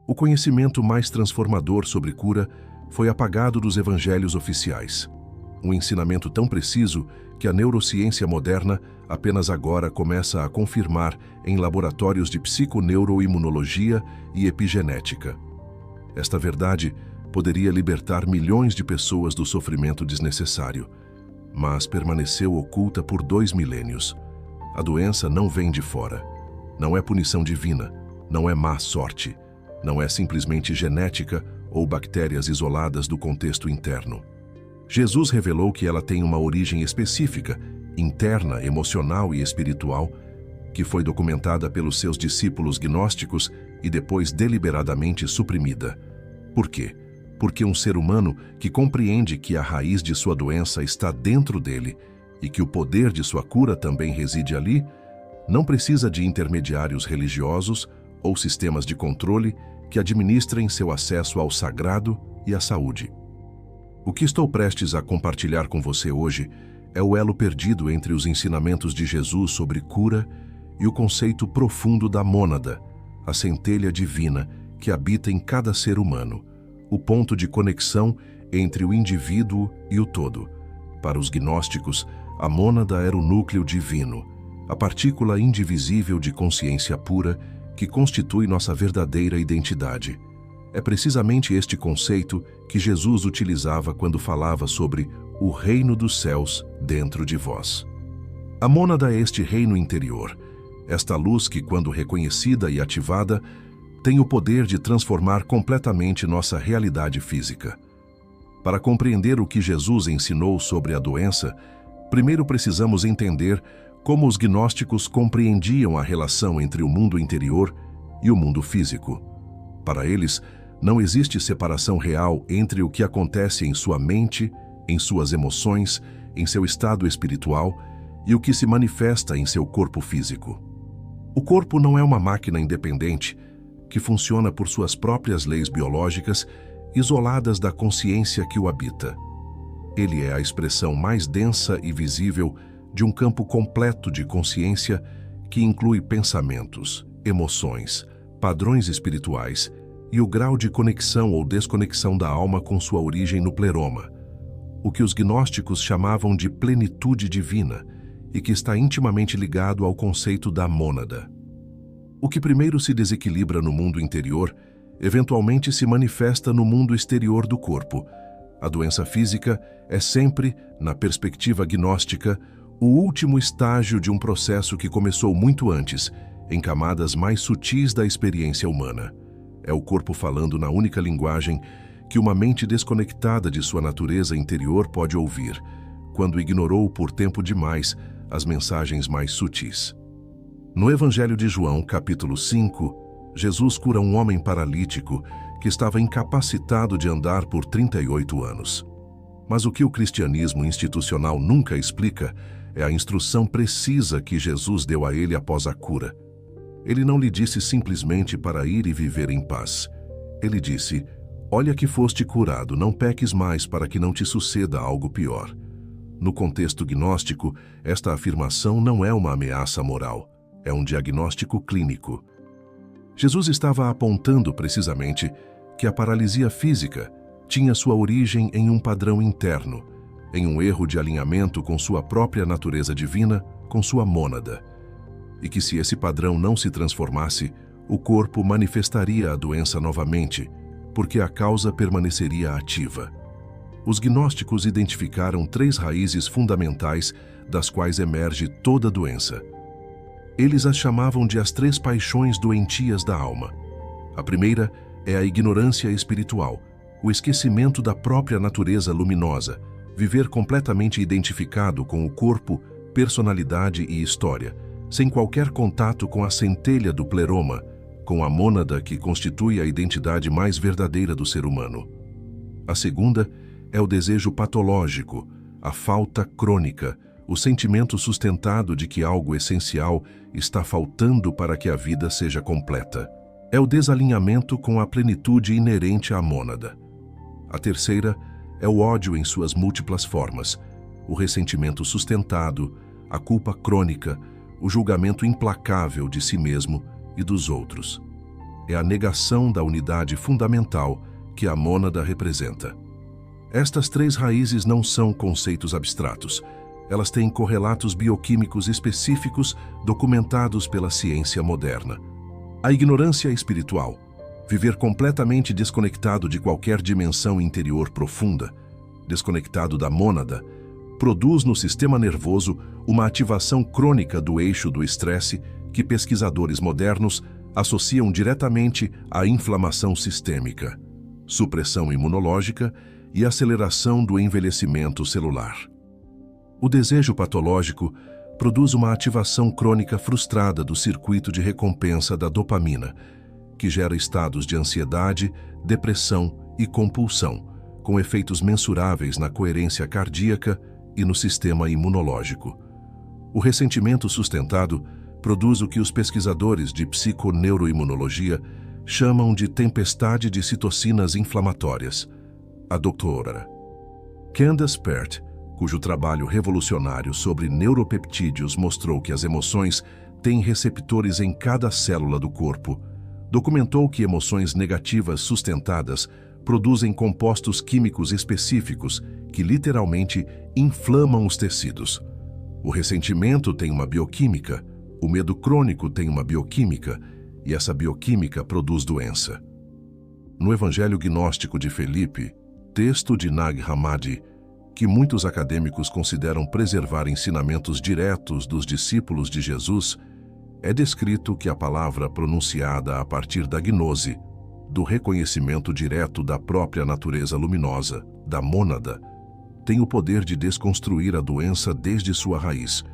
O conhecimento mais transformador sobre cura foi apagado dos evangelhos oficiais. Um ensinamento tão preciso que a neurociência moderna apenas agora começa a confirmar em laboratórios de psiconeuroimunologia e epigenética. Esta verdade poderia libertar milhões de pessoas do sofrimento desnecessário, mas permaneceu oculta por 2 milênios. A doença não vem de fora. Não é punição divina, não é má sorte, não é simplesmente genética ou bactérias isoladas do contexto interno. Jesus revelou que ela tem uma origem específica, interna, emocional e espiritual, que foi documentada pelos seus discípulos gnósticos e depois deliberadamente suprimida. Por quê? Porque um ser humano que compreende que a raiz de sua doença está dentro dele e que o poder de sua cura também reside ali, não precisa de intermediários religiosos ou sistemas de controle que administrem seu acesso ao sagrado e à saúde. O que estou prestes a compartilhar com você hoje é o elo perdido entre os ensinamentos de Jesus sobre cura e o conceito profundo da mônada, a centelha divina que habita em cada ser humano, o ponto de conexão entre o indivíduo e o todo. Para os gnósticos, a mônada era o núcleo divino, a partícula indivisível de consciência pura que constitui nossa verdadeira identidade. É precisamente este conceito que Jesus utilizava quando falava sobre o reino dos céus dentro de vós. A mônada é este reino interior, esta luz que, quando reconhecida e ativada, tem o poder de transformar completamente nossa realidade física. Para compreender o que Jesus ensinou sobre a doença, primeiro precisamos entender como os gnósticos compreendiam a relação entre o mundo interior e o mundo físico. Para eles, não existe separação real entre o que acontece em sua mente, em suas emoções, em seu estado espiritual e o que se manifesta em seu corpo físico. O corpo não é uma máquina independente que funciona por suas próprias leis biológicas, isoladas da consciência que o habita. Ele é a expressão mais densa e visível de um campo completo de consciência que inclui pensamentos, emoções, padrões espirituais e o grau de conexão ou desconexão da alma com sua origem no pleroma, o que os gnósticos chamavam de plenitude divina e que está intimamente ligado ao conceito da mônada. O que primeiro se desequilibra no mundo interior, eventualmente se manifesta no mundo exterior do corpo. A doença física é sempre, na perspectiva gnóstica, o último estágio de um processo que começou muito antes, em camadas mais sutis da experiência humana. É o corpo falando na única linguagem que uma mente desconectada de sua natureza interior pode ouvir, quando ignorou por tempo demais as mensagens mais sutis. No Evangelho de João, capítulo 5, Jesus cura um homem paralítico que estava incapacitado de andar por 38 anos. Mas o que o cristianismo institucional nunca explica é a instrução precisa que Jesus deu a ele após a cura. Ele não lhe disse simplesmente para ir e viver em paz. Ele disse: "Olha que foste curado, não peques mais para que não te suceda algo pior." No contexto gnóstico, esta afirmação não é uma ameaça moral, é um diagnóstico clínico. Jesus estava apontando precisamente que a paralisia física tinha sua origem em um padrão interno, em um erro de alinhamento com sua própria natureza divina, com sua mônada, e que se esse padrão não se transformasse, o corpo manifestaria a doença novamente, porque a causa permaneceria ativa. Os gnósticos identificaram 3 raízes fundamentais das quais emerge toda doença. Eles as chamavam de as 3 paixões doentias da alma. A primeira é a ignorância espiritual, o esquecimento da própria natureza luminosa, viver completamente identificado com o corpo, personalidade e história, sem qualquer contato com a centelha do pleroma, com a mônada que constitui a identidade mais verdadeira do ser humano. A segunda é o desejo patológico, a falta crônica, o sentimento sustentado de que algo essencial está faltando para que a vida seja completa. É o desalinhamento com a plenitude inerente à mônada. A terceira é o ódio em suas múltiplas formas, o ressentimento sustentado, a culpa crônica, o julgamento implacável de si mesmo e dos outros. é a negação da unidade fundamental que a mônada representa. Estas três raízes não são conceitos abstratos. Elas têm correlatos bioquímicos específicos documentados pela ciência moderna. A ignorância espiritual, viver completamente desconectado de qualquer dimensão interior profunda, desconectado da mônada, produz no sistema nervoso uma ativação crônica do eixo do estresse que pesquisadores modernos associam diretamente à inflamação sistêmica, supressão imunológica e aceleração do envelhecimento celular. O desejo patológico produz uma ativação crônica frustrada do circuito de recompensa da dopamina, que gera estados de ansiedade, depressão e compulsão, com efeitos mensuráveis na coerência cardíaca e no sistema imunológico. O ressentimento sustentado produz o que os pesquisadores de psiconeuroimunologia chamam de tempestade de citocinas inflamatórias. A doutora Candace Pert, cujo trabalho revolucionário sobre neuropeptídeos mostrou que as emoções têm receptores em cada célula do corpo, documentou que emoções negativas sustentadas produzem compostos químicos específicos que literalmente inflamam os tecidos. O ressentimento tem uma bioquímica, o medo crônico tem uma bioquímica, e essa bioquímica produz doença. No Evangelho Gnóstico de Felipe, texto de Nag Hammadi, que muitos acadêmicos consideram preservar ensinamentos diretos dos discípulos de Jesus, é descrito que a palavra pronunciada a partir da gnose, do reconhecimento direto da própria natureza luminosa, da mônada, tem o poder de desconstruir a doença desde sua raiz,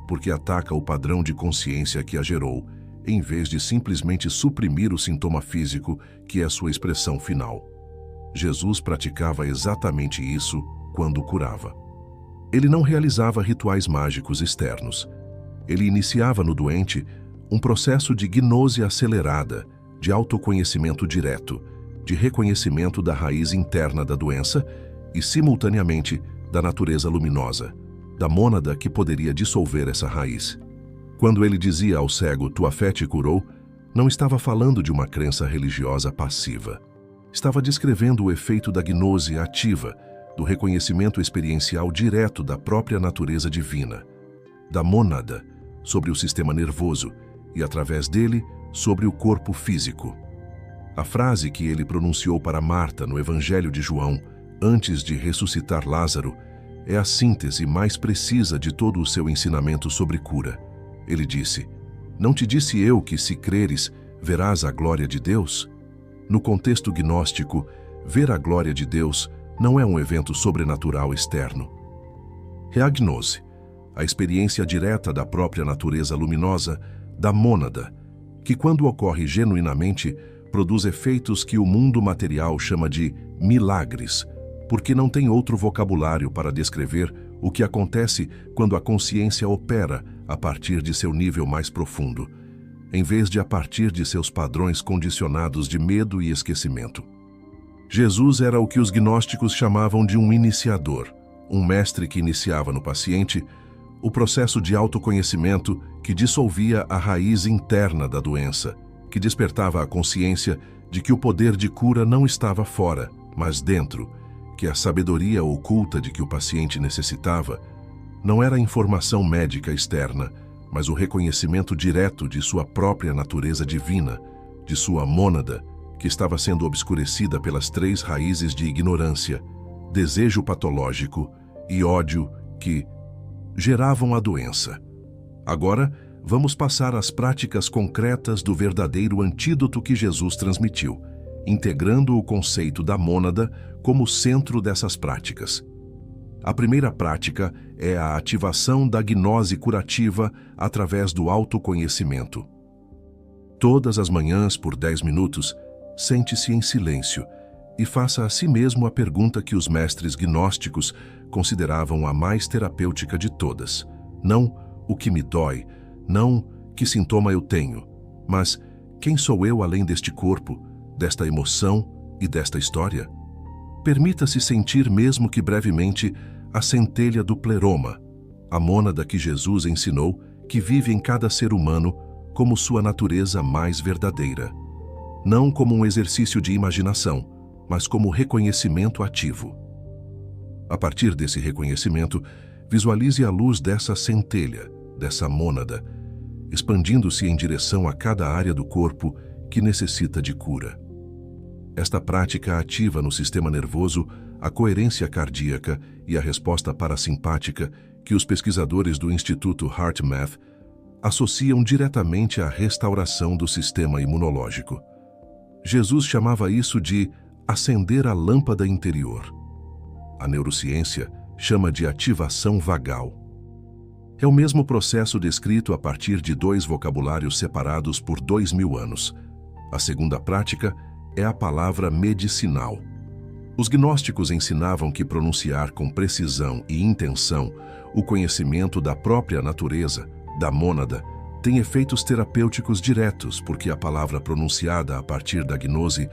porque ataca o padrão de consciência que a gerou, em vez de simplesmente suprimir o sintoma físico, que é sua expressão final. Jesus praticava exatamente isso quando curava. Ele não realizava rituais mágicos externos. Ele iniciava no doente um processo de gnose acelerada, de autoconhecimento direto, de reconhecimento da raiz interna da doença e, simultaneamente, da natureza luminosa, da mônada que poderia dissolver essa raiz. Quando ele dizia ao cego, "Tua fé te curou", não estava falando de uma crença religiosa passiva. Estava descrevendo o efeito da gnose ativa, do reconhecimento experiencial direto da própria natureza divina, da mônada, sobre o sistema nervoso e, através dele, sobre o corpo físico. A frase que ele pronunciou para Marta no Evangelho de João, antes de ressuscitar Lázaro, é a síntese mais precisa de todo o seu ensinamento sobre cura. Ele disse, "Não te disse eu que, se creres, verás a glória de Deus?" No contexto gnóstico, ver a glória de Deus não é um evento sobrenatural externo. É a gnose, a experiência direta da própria natureza luminosa, da mônada, que, quando ocorre genuinamente, produz efeitos que o mundo material chama de milagres, porque não tem outro vocabulário para descrever o que acontece quando a consciência opera a partir de seu nível mais profundo, em vez de a partir de seus padrões condicionados de medo e esquecimento. Jesus era o que os gnósticos chamavam de um iniciador, um mestre que iniciava no paciente o processo de autoconhecimento que dissolvia a raiz interna da doença, que despertava a consciência de que o poder de cura não estava fora, mas dentro, que a sabedoria oculta de que o paciente necessitava não era a informação médica externa, mas o reconhecimento direto de sua própria natureza divina, de sua mônada, que estava sendo obscurecida pelas três raízes de ignorância, desejo patológico e ódio que geravam a doença. Agora, vamos passar às práticas concretas do verdadeiro antídoto que Jesus transmitiu, integrando o conceito da mônada como centro dessas práticas. A primeira prática é a ativação da gnose curativa através do autoconhecimento. Todas as manhãs, por 10 minutos, sente-se em silêncio e faça a si mesmo a pergunta que os mestres gnósticos consideravam a mais terapêutica de todas. Não o que me dói, não que sintoma eu tenho, mas quem sou eu além deste corpo, desta emoção e desta história? Permita-se sentir, mesmo que brevemente, a centelha do pleroma, a mônada que Jesus ensinou que vive em cada ser humano como sua natureza mais verdadeira. não como um exercício de imaginação, mas como reconhecimento ativo. A partir desse reconhecimento, visualize a luz dessa centelha, dessa mônada, expandindo-se em direção a cada área do corpo que necessita de cura. Esta prática ativa no sistema nervoso a coerência cardíaca e a resposta parasimpática que os pesquisadores do Instituto HeartMath associam diretamente à restauração do sistema imunológico. Jesus chamava isso de acender a lâmpada interior. A neurociência chama de ativação vagal. É o mesmo processo descrito a partir de dois vocabulários separados por 2000 anos. A segunda prática é a palavra medicinal. Os gnósticos ensinavam que pronunciar com precisão e intenção o conhecimento da própria natureza, da mônada, tem efeitos terapêuticos diretos, porque a palavra pronunciada a partir da gnose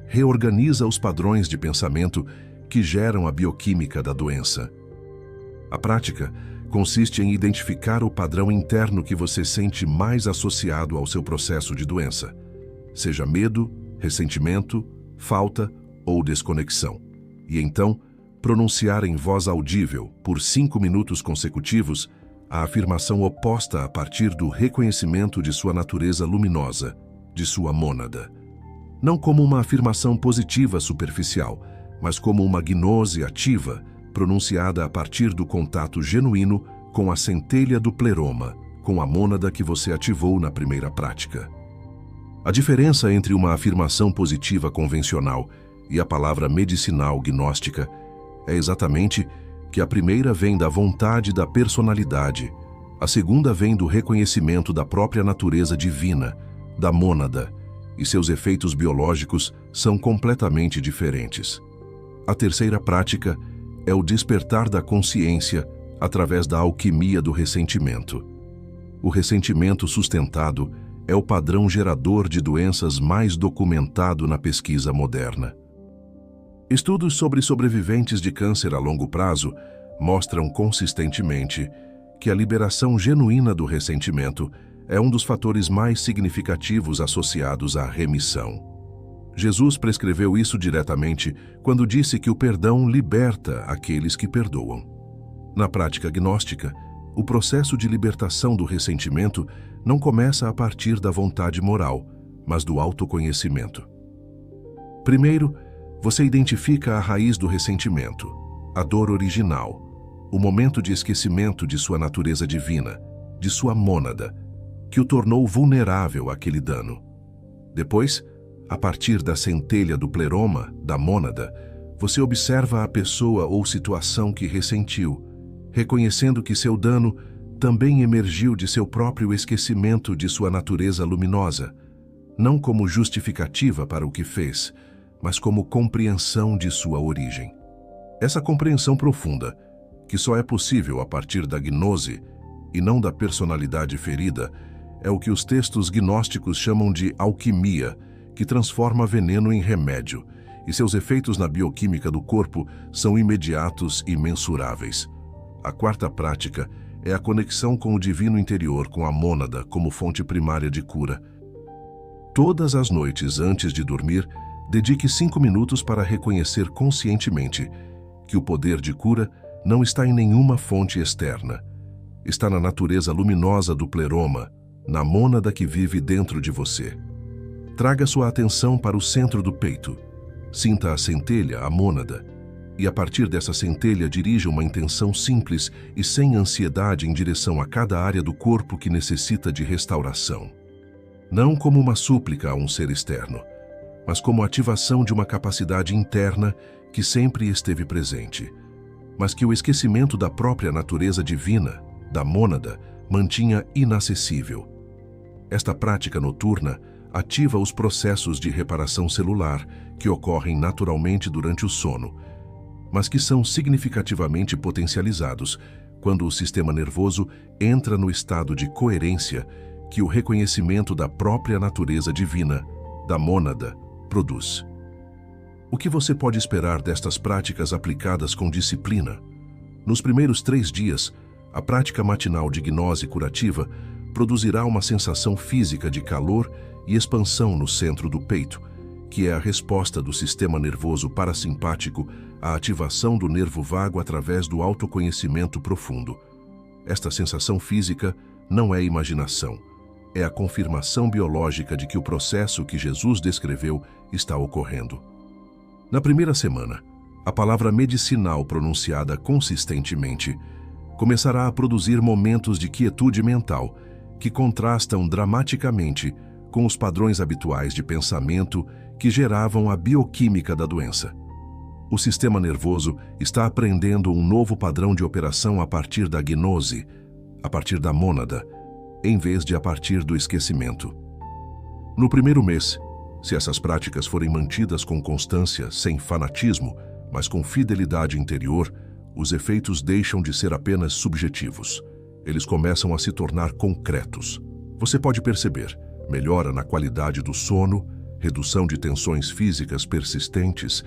reorganiza os padrões de pensamento que geram a bioquímica da doença. A prática consiste em identificar o padrão interno que você sente mais associado ao seu processo de doença, seja medo, ressentimento, falta ou desconexão, e então pronunciar em voz audível, por 5 minutos consecutivos, a afirmação oposta a partir do reconhecimento de sua natureza luminosa, de sua mônada. Não como uma afirmação positiva superficial, mas como uma gnose ativa, pronunciada a partir do contato genuíno com a centelha do pleroma, com a mônada que você ativou na primeira prática. A diferença entre uma afirmação positiva convencional e a palavra medicinal gnóstica é exatamente que a primeira vem da vontade da personalidade, a segunda vem do reconhecimento da própria natureza divina, da mônada, e seus efeitos biológicos são completamente diferentes. A terceira prática é o despertar da consciência através da alquimia do ressentimento. O ressentimento sustentado é o padrão gerador de doenças mais documentado na pesquisa moderna. Estudos sobre sobreviventes de câncer a longo prazo mostram consistentemente que a liberação genuína do ressentimento é um dos fatores mais significativos associados à remissão. Jesus prescreveu isso diretamente quando disse que o perdão liberta aqueles que perdoam. Na prática gnóstica, o processo de libertação do ressentimento não começa a partir da vontade moral, mas do autoconhecimento. Primeiro, você identifica a raiz do ressentimento, a dor original, o momento de esquecimento de sua natureza divina, de sua mônada, que o tornou vulnerável àquele dano. Depois, a partir da centelha do pleroma, da mônada, você observa a pessoa ou situação que ressentiu, reconhecendo que seu dano também emergiu de seu próprio esquecimento de sua natureza luminosa, não como justificativa para o que fez, mas como compreensão de sua origem. Essa compreensão profunda, que só é possível a partir da gnose e não da personalidade ferida, é o que os textos gnósticos chamam de alquimia, que transforma veneno em remédio, e seus efeitos na bioquímica do corpo são imediatos e mensuráveis. A quarta prática é a conexão com o divino interior, com a mônada como fonte primária de cura. Todas as noites antes de dormir, dedique 5 minutos para reconhecer conscientemente que o poder de cura não está em nenhuma fonte externa. Está na natureza luminosa do pleroma, na mônada que vive dentro de você. Traga sua atenção para o centro do peito. Sinta a centelha, a mônada, e a partir dessa centelha dirija uma intenção simples e sem ansiedade em direção a cada área do corpo que necessita de restauração. Não como uma súplica a um ser externo, mas como ativação de uma capacidade interna que sempre esteve presente, mas que o esquecimento da própria natureza divina, da mônada, mantinha inacessível. Esta prática noturna ativa os processos de reparação celular que ocorrem naturalmente durante o sono, mas que são significativamente potencializados quando o sistema nervoso entra no estado de coerência que o reconhecimento da própria natureza divina, da mônada, produz. O que você pode esperar destas práticas aplicadas com disciplina? Nos primeiros 3 dias, a prática matinal de gnose curativa produzirá uma sensação física de calor e expansão no centro do peito, que é a resposta do sistema nervoso parasimpático à ativação do nervo vago através do autoconhecimento profundo. Esta sensação física não é imaginação, é a confirmação biológica de que o processo que Jesus descreveu está ocorrendo. Na primeira semana, a palavra medicinal pronunciada consistentemente começará a produzir momentos de quietude mental que contrastam dramaticamente com os padrões habituais de pensamento que geravam a bioquímica da doença. O sistema nervoso está aprendendo um novo padrão de operação a partir da gnose, a partir da mônada, em vez de a partir do esquecimento. No primeiro mês, se essas práticas forem mantidas com constância, sem fanatismo, mas com fidelidade interior, os efeitos deixam de ser apenas subjetivos. Eles começam a se tornar concretos. Você pode perceber melhora na qualidade do sono, redução de tensões físicas persistentes,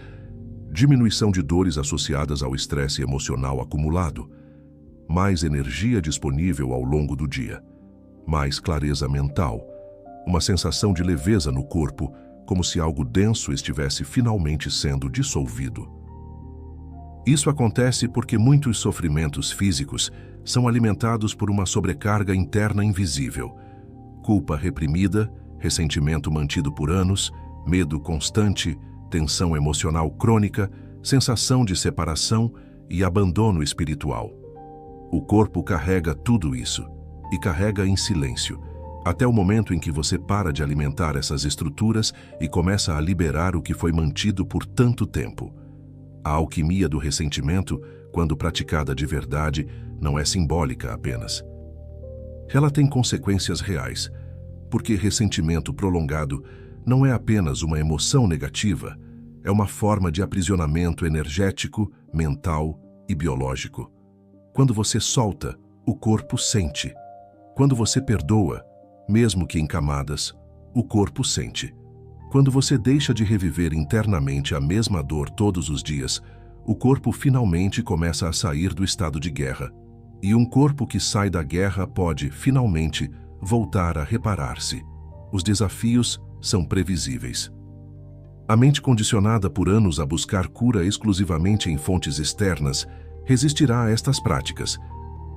diminuição de dores associadas ao estresse emocional acumulado, mais energia disponível ao longo do dia, mais clareza mental, uma sensação de leveza no corpo, como se algo denso estivesse finalmente sendo dissolvido. Isso acontece porque muitos sofrimentos físicos são alimentados por uma sobrecarga interna invisível, culpa reprimida, ressentimento mantido por anos, medo constante, tensão emocional crônica, sensação de separação e abandono espiritual. O corpo carrega tudo isso, e carrega em silêncio, até o momento em que você para de alimentar essas estruturas e começa a liberar o que foi mantido por tanto tempo. A alquimia do ressentimento, quando praticada de verdade, não é simbólica apenas. Ela tem consequências reais, porque ressentimento prolongado não é apenas uma emoção negativa, é uma forma de aprisionamento energético, mental e biológico. Quando você solta, o corpo sente. Quando você perdoa, mesmo que em camadas, o corpo sente. Quando você deixa de reviver internamente a mesma dor todos os dias, o corpo finalmente começa a sair do estado de guerra. E um corpo que sai da guerra pode, finalmente, voltar a reparar-se. Os desafios são previsíveis. A mente condicionada por anos a buscar cura exclusivamente em fontes externas resistirá a estas práticas,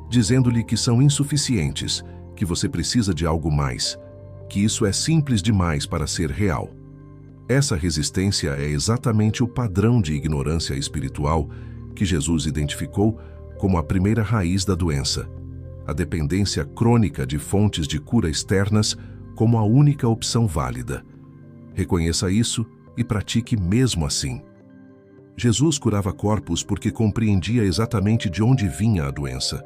dizendo-lhe que são insuficientes, que você precisa de algo mais, que isso é simples demais para ser real. Essa resistência é exatamente o padrão de ignorância espiritual que Jesus identificou como a primeira raiz da doença, a dependência crônica de fontes de cura externas como a única opção válida. Reconheça isso e pratique mesmo assim. Jesus curava corpos porque compreendia exatamente de onde vinha a doença,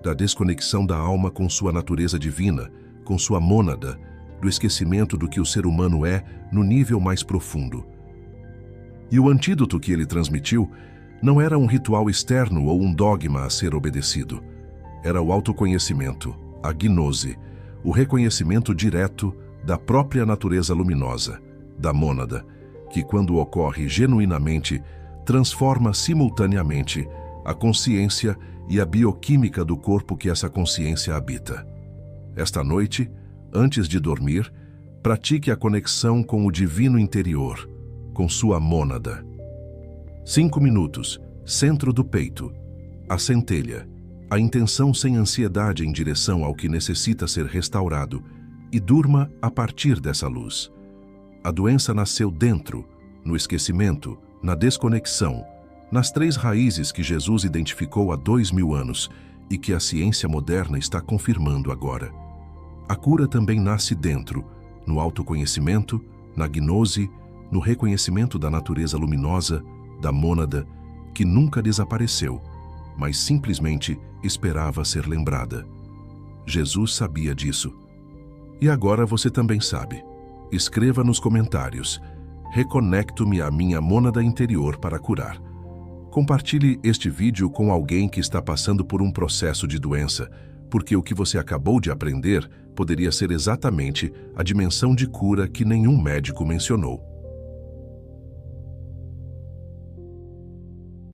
da desconexão da alma com sua natureza divina, com sua mônada, do esquecimento do que o ser humano é no nível mais profundo. E o antídoto que ele transmitiu não era um ritual externo ou um dogma a ser obedecido. Era o autoconhecimento, a gnose, o reconhecimento direto da própria natureza luminosa, da mônada, que quando ocorre genuinamente, transforma simultaneamente a consciência e a bioquímica do corpo que essa consciência habita. Esta noite, antes de dormir, pratique a conexão com o divino interior, com sua mônada. 5 minutos, centro do peito, a centelha, a intenção sem ansiedade em direção ao que necessita ser restaurado, e durma a partir dessa luz. A doença nasceu dentro, no esquecimento, na desconexão, nas 3 raízes que Jesus identificou há 2000 anos e que a ciência moderna está confirmando agora. A cura também nasce dentro, no autoconhecimento, na gnose, no reconhecimento da natureza luminosa, da mônada, que nunca desapareceu, mas simplesmente esperava ser lembrada. Jesus sabia disso. E agora você também sabe. Escreva nos comentários: reconecto-me à minha mônada interior para curar. Compartilhe este vídeo com alguém que está passando por um processo de doença, porque o que você acabou de aprender poderia ser exatamente a dimensão de cura que nenhum médico mencionou.